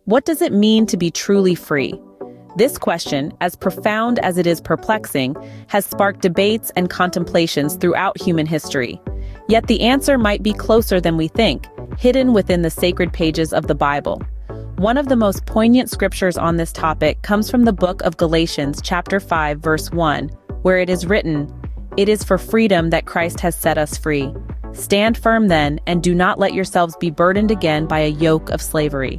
What does it mean to be truly free? This question, as profound as it is perplexing, has sparked debates and contemplations throughout human history. Yet the answer might be closer than we think, hidden within the sacred pages of the Bible. One of the most poignant scriptures on this topic comes from the book of Galatians, chapter 5, verse 1, where it is written, "It is for freedom that Christ has set us free. Stand firm then, and do not let yourselves be burdened again by a yoke of slavery."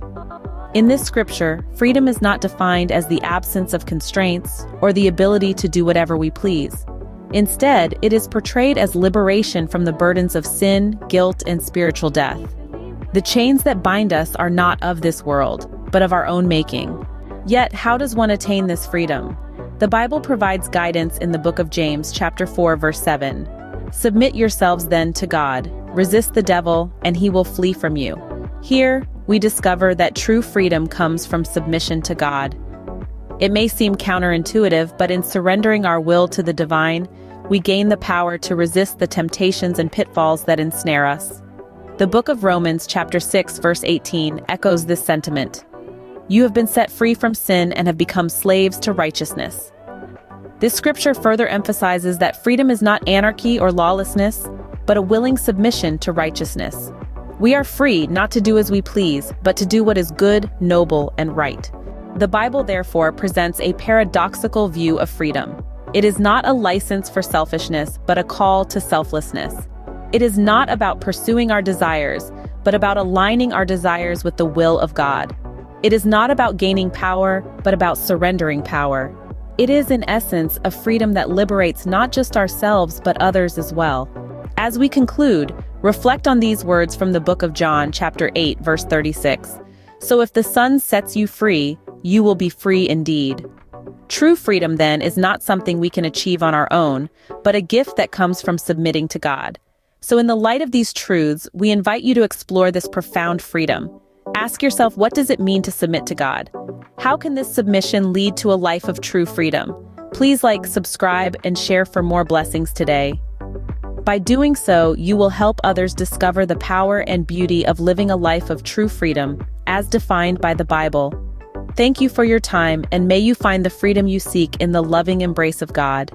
In this scripture, freedom is not defined as the absence of constraints or the ability to do whatever we please. Instead, it is portrayed as liberation from the burdens of sin, guilt, and spiritual death. The chains that bind us are not of this world, but of our own making. Yet, how does one attain this freedom? The Bible provides guidance in the book of James, chapter 4, verse 7. "Submit yourselves then to God, resist the devil, and he will flee from you." Here, we discover that true freedom comes from submission to God. It may seem counterintuitive, but in surrendering our will to the divine, we gain the power to resist the temptations and pitfalls that ensnare us. The book of Romans, chapter 6, verse 18, echoes this sentiment. "You have been set free from sin and have become slaves to righteousness." This scripture further emphasizes that freedom is not anarchy or lawlessness, but a willing submission to righteousness. We are free not to do as we please, but to do what is good, noble, and right. The Bible therefore presents a paradoxical view of freedom. It is not a license for selfishness, but a call to selflessness. It is not about pursuing our desires, but about aligning our desires with the will of God. It is not about gaining power, but about surrendering power. It is, in essence, a freedom that liberates not just ourselves, but others as well. As we conclude, reflect on these words from the book of John, chapter 8, verse 36. "So if the Son sets you free, you will be free indeed." True freedom, then, is not something we can achieve on our own, but a gift that comes from submitting to God. So in the light of these truths, we invite you to explore this profound freedom. Ask yourself, what does it mean to submit to God? How can this submission lead to a life of true freedom? Please like, subscribe, and share for more blessings today. By doing so, you will help others discover the power and beauty of living a life of true freedom, as defined by the Bible. Thank you for your time, and may you find the freedom you seek in the loving embrace of God.